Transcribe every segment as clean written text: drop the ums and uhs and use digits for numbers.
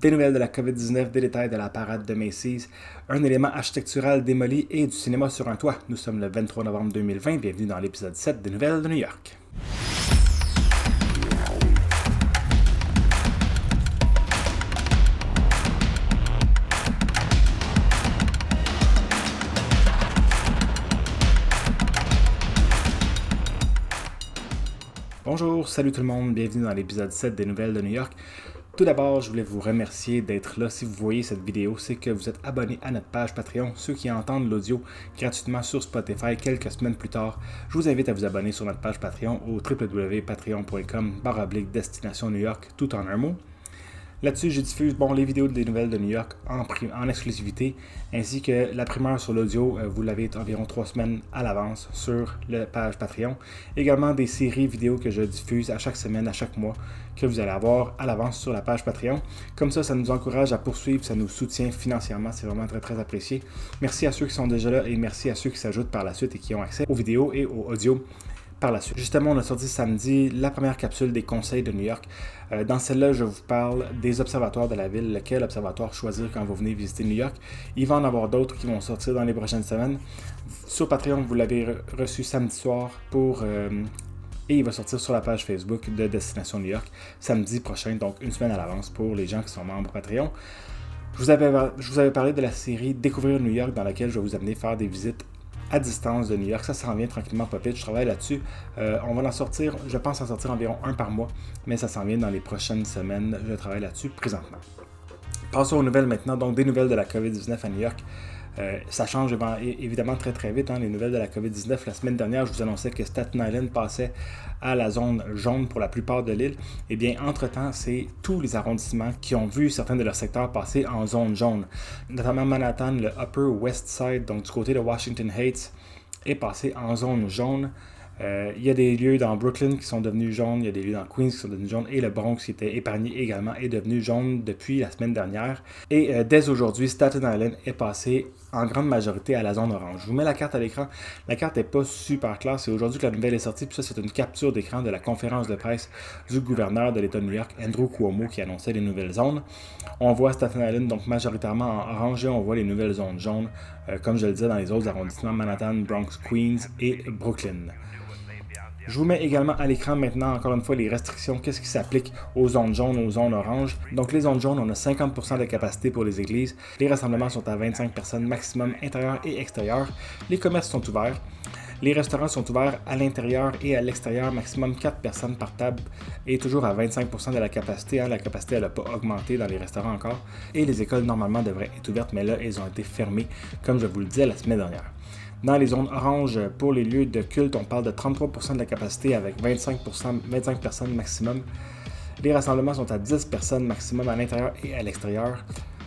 Des nouvelles de la COVID-19, des détails de la parade de Macy's, un élément architectural démoli et du cinéma sur un toit. Nous sommes le 23 novembre 2020, bienvenue dans l'épisode 7 des nouvelles de New York. Bonjour, salut tout le monde, bienvenue dans l'épisode 7 des nouvelles de New York. Tout d'abord, je voulais vous remercier d'être là. Si vous voyez cette vidéo, c'est que vous êtes abonné à notre page Patreon. Ceux qui entendent l'audio gratuitement sur Spotify quelques semaines plus tard, je vous invite à vous abonner sur notre page Patreon au www.patreon.com/destination New York, tout en un mot. Là-dessus, je diffuse les vidéos des nouvelles de New York en exclusivité, ainsi que la primeur sur l'audio, vous l'avez environ 3 semaines à l'avance sur la page Patreon. Également des séries vidéo que je diffuse à chaque semaine, à chaque mois, que vous allez avoir à l'avance sur la page Patreon. Comme ça nous encourage à poursuivre, ça nous soutient financièrement, c'est vraiment très très apprécié. Merci à ceux qui sont déjà là et merci à ceux qui s'ajoutent par la suite et qui ont accès aux vidéos et aux audios par la suite. Justement, on a sorti samedi la première capsule des conseils de New York. Dans celle-là, je vous parle des observatoires de la ville, lequel observatoire choisir quand vous venez visiter New York. Il va en avoir d'autres qui vont sortir dans les prochaines semaines. Sur Patreon, vous l'avez reçu samedi soir et il va sortir sur la page Facebook de Destination New York samedi prochain, donc une semaine à l'avance pour les gens qui sont membres Patreon. Je vous avais parlé de la série Découvrir New York dans laquelle je vais vous amener faire des visites à distance de New York. Ça s'en vient tranquillement pas vite, je travaille là-dessus. On va en sortir, je pense en sortir environ un par mois, mais ça s'en vient dans les prochaines semaines, je travaille là-dessus présentement. Passons aux nouvelles maintenant, donc des nouvelles de la COVID-19 à New York. Ça change évidemment très très vite, les nouvelles de la COVID-19. La semaine dernière, je vous annonçais que Staten Island passait à la zone jaune pour la plupart de l'île. Eh bien, entre-temps, c'est tous les arrondissements qui ont vu certains de leurs secteurs passer en zone jaune. Notamment Manhattan, le Upper West Side, donc du côté de Washington Heights, est passé en zone jaune. Il y a des lieux dans Brooklyn qui sont devenus jaunes, il y a des lieux dans Queens qui sont devenus jaunes et le Bronx qui était épargné également est devenu jaune depuis la semaine dernière. Et dès aujourd'hui, Staten Island est passé en grande majorité à la zone orange. Je vous mets la carte à l'écran. La carte n'est pas super claire, c'est aujourd'hui que la nouvelle est sortie, puis ça c'est une capture d'écran de la conférence de presse du gouverneur de l'État de New York, Andrew Cuomo, qui annonçait les nouvelles zones. On voit Staten Island donc majoritairement en orange et on voit les nouvelles zones jaunes, comme je le disais dans les autres arrondissements, Manhattan, Bronx, Queens et Brooklyn. Je vous mets également à l'écran maintenant, encore une fois, les restrictions, qu'est-ce qui s'applique aux zones jaunes, aux zones oranges. Donc les zones jaunes, on a 50% de capacité pour les églises. Les rassemblements sont à 25 personnes maximum, intérieur et extérieur. Les commerces sont ouverts. Les restaurants sont ouverts à l'intérieur et à l'extérieur, maximum 4 personnes par table et toujours à 25% de la capacité. La capacité, elle n'a pas augmenté dans les restaurants encore. Et les écoles, normalement, devraient être ouvertes, mais là, elles ont été fermées, comme je vous le disais la semaine dernière. Dans les zones oranges, pour les lieux de culte, on parle de 33% de la capacité avec 25 personnes maximum. Les rassemblements sont à 10 personnes maximum à l'intérieur et à l'extérieur.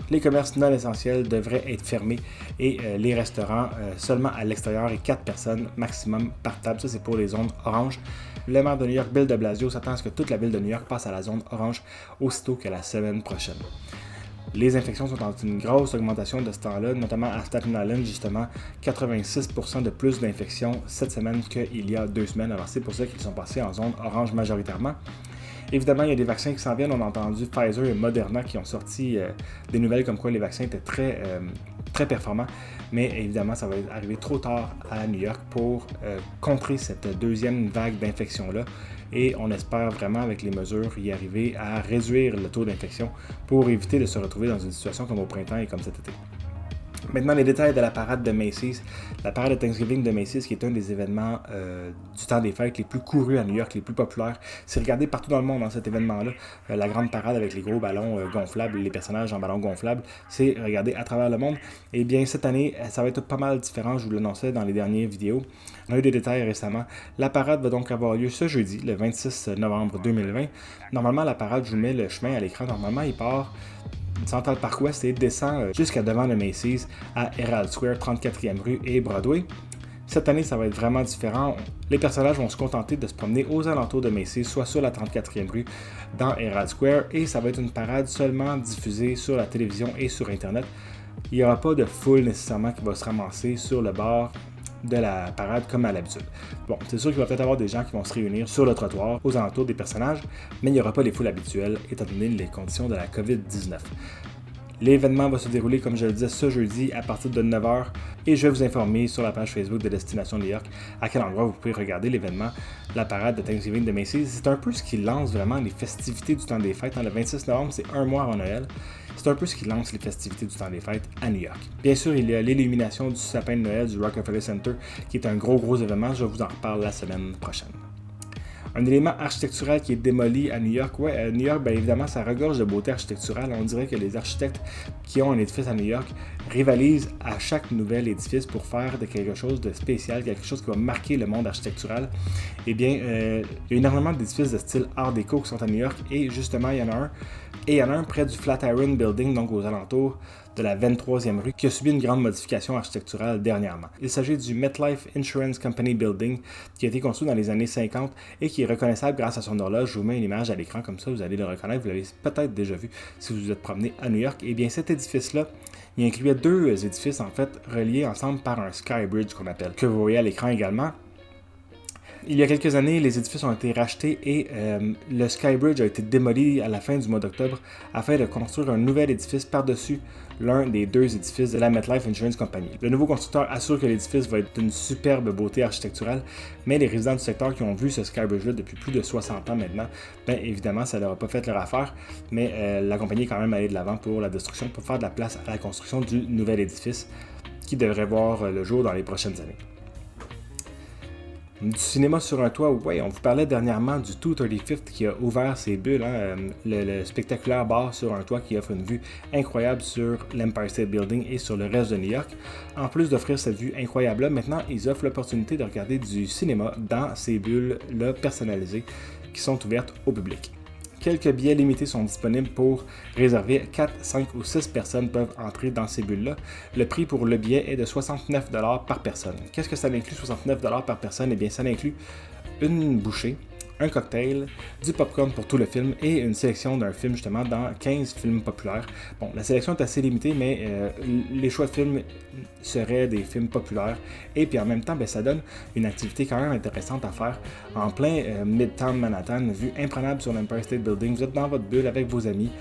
Les commerces non essentiels devraient être fermés et les restaurants seulement à l'extérieur et 4 personnes maximum par table. Ça, c'est pour les zones oranges. Le maire de New York, Bill de Blasio, s'attend à ce que toute la ville de New York passe à la zone orange aussitôt que la semaine prochaine. Les infections sont en une grosse augmentation de ce temps-là, notamment à Staten Island, justement, 86% de plus d'infections cette semaine qu'il y a 2 semaines. Alors c'est pour ça qu'ils sont passés en zone orange majoritairement. Évidemment, il y a des vaccins qui s'en viennent. On a entendu Pfizer et Moderna qui ont sorti des nouvelles comme quoi les vaccins étaient très performants. Mais évidemment, ça va arriver trop tard à New York pour contrer cette deuxième vague d'infection-là. Et on espère vraiment, avec les mesures, y arriver à réduire le taux d'infection pour éviter de se retrouver dans une situation comme au printemps et comme cet été. Maintenant, les détails de la parade de Macy's. La parade de Thanksgiving de Macy's, qui est un des événements du temps des fêtes les plus courus à New York, les plus populaires. C'est regardé partout dans le monde dans cet événement-là. La grande parade avec les gros ballons gonflables, les personnages en ballons gonflables, c'est regardé à travers le monde. Et bien, cette année, ça va être pas mal différent, je vous l'annonçais dans les dernières vidéos. On a eu des détails récemment. La parade va donc avoir lieu ce jeudi, le 26 novembre 2020. Normalement, la parade, je vous mets le chemin à l'écran. Normalement, il part Central Park West et descend jusqu'à devant le Macy's à Herald Square, 34e rue et Broadway. Cette année, ça va être vraiment différent. Les personnages vont se contenter de se promener aux alentours de Macy's, soit sur la 34e rue dans Herald Square, et ça va être une parade seulement diffusée sur la télévision et sur Internet. Il n'y aura pas de foule nécessairement qui va se ramasser sur le bord de la parade comme à l'habitude. Bon, c'est sûr qu'il va peut-être y avoir des gens qui vont se réunir sur le trottoir aux alentours des personnages, mais il n'y aura pas les foules habituelles étant donné les conditions de la COVID-19. L'événement va se dérouler, comme je le disais, ce jeudi à partir de 9h et je vais vous informer sur la page Facebook de Destination New York à quel endroit vous pouvez regarder l'événement, la parade de Thanksgiving de Macy's. C'est un peu ce qui lance vraiment les festivités du temps des fêtes. Le 26 novembre, c'est un mois avant Noël. C'est un peu ce qui lance les festivités du temps des fêtes à New York. Bien sûr, il y a l'illumination du sapin de Noël du Rockefeller Center qui est un gros événement. Je vous en reparle la semaine prochaine. Un élément architectural qui est démoli à New York. Ouais, New York, bien évidemment, ça regorge de beauté architecturale. On dirait que les architectes qui ont un édifice à New York rivalisent à chaque nouvel édifice pour faire de quelque chose de spécial, quelque chose qui va marquer le monde architectural. Eh bien, il y a énormément d'édifices de style Art déco qui sont à New York et justement, il y en a un. Et il y en a un près du Flatiron Building, donc aux alentours de la 23e rue, qui a subi une grande modification architecturale dernièrement. Il s'agit du MetLife Insurance Company Building, qui a été construit dans les années 50 et qui est reconnaissable grâce à son horloge. Je vous mets une image à l'écran, comme ça vous allez le reconnaître. Vous l'avez peut-être déjà vu si vous vous êtes promené à New York. Et bien cet édifice-là, il incluait deux édifices en fait reliés ensemble par un skybridge qu'on appelle, que vous voyez à l'écran également. Il y a quelques années, les édifices ont été rachetés et le skybridge a été démoli à la fin du mois d'octobre afin de construire un nouvel édifice par-dessus l'un des deux édifices de la MetLife Insurance Company. Le nouveau constructeur assure que l'édifice va être d'une superbe beauté architecturale, mais les résidents du secteur qui ont vu ce skybridge-là depuis plus de 60 ans maintenant, bien évidemment, ça leur a pas fait leur affaire, mais la compagnie est quand même allée de l'avant pour la destruction, pour faire de la place à la construction du nouvel édifice qui devrait voir le jour dans les prochaines années. Du cinéma sur un toit, ouais, on vous parlait dernièrement du 235th qui a ouvert ses bulles, le spectaculaire bar sur un toit qui offre une vue incroyable sur l'Empire State Building et sur le reste de New York. En plus d'offrir cette vue incroyable-là, maintenant ils offrent l'opportunité de regarder du cinéma dans ces bulles-là personnalisées qui sont ouvertes au public. Quelques billets limités sont disponibles pour réserver. 4, 5 ou 6 personnes peuvent entrer dans ces bulles-là. Le prix pour le billet est de 69$ par personne. Qu'est-ce que ça inclut, 69$ par personne? Eh bien, ça inclut une bouchée, un cocktail, du popcorn pour tout le film et une sélection d'un film justement dans 15 films populaires. Bon, la sélection est assez limitée, mais les choix de films seraient des films populaires et puis en même temps, ça donne une activité quand même intéressante à faire en plein Midtown Manhattan, vue imprenable sur l'Empire State Building. Vous êtes dans votre bulle avec vos amis,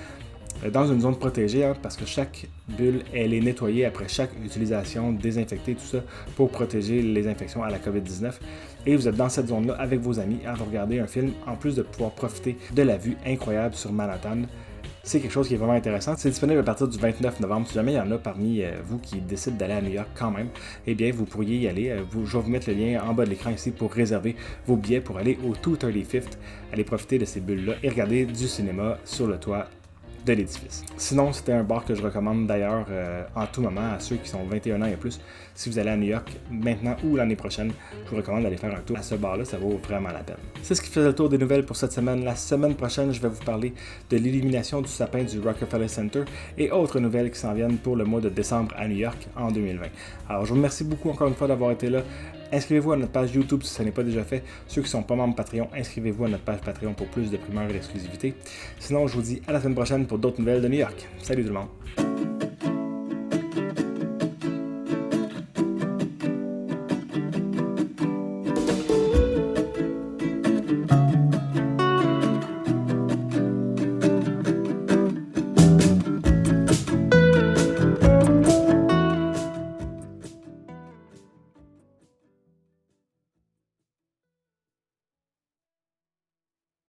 dans une zone protégée, parce que chaque bulle, elle est nettoyée après chaque utilisation, désinfectée, tout ça, pour protéger les infections à la COVID-19. Et vous êtes dans cette zone-là avec vos amis à regarder un film, en plus de pouvoir profiter de la vue incroyable sur Manhattan. C'est quelque chose qui est vraiment intéressant. C'est disponible à partir du 29 novembre. Si jamais il y en a parmi vous qui décident d'aller à New York quand même, eh bien, vous pourriez y aller. Je vais vous mettre le lien en bas de l'écran ici pour réserver vos billets pour aller au 235th, aller profiter de ces bulles-là et regarder du cinéma sur le toit de l'édifice. Sinon, c'était un bar que je recommande d'ailleurs en tout moment à ceux qui sont 21 ans et plus. Si vous allez à New York maintenant ou l'année prochaine, je vous recommande d'aller faire un tour à ce bar-là, ça vaut vraiment la peine. C'est ce qui faisait le tour des nouvelles pour cette semaine. La semaine prochaine, je vais vous parler de l'illumination du sapin du Rockefeller Center et autres nouvelles qui s'en viennent pour le mois de décembre à New York en 2020. Alors, je vous remercie beaucoup encore une fois d'avoir été là. Inscrivez-vous à notre page YouTube si ce n'est pas déjà fait. Ceux qui ne sont pas membres Patreon, inscrivez-vous à notre page Patreon pour plus de primeurs et d'exclusivité. Sinon, je vous dis à la semaine prochaine pour d'autres nouvelles de New York. Salut tout le monde!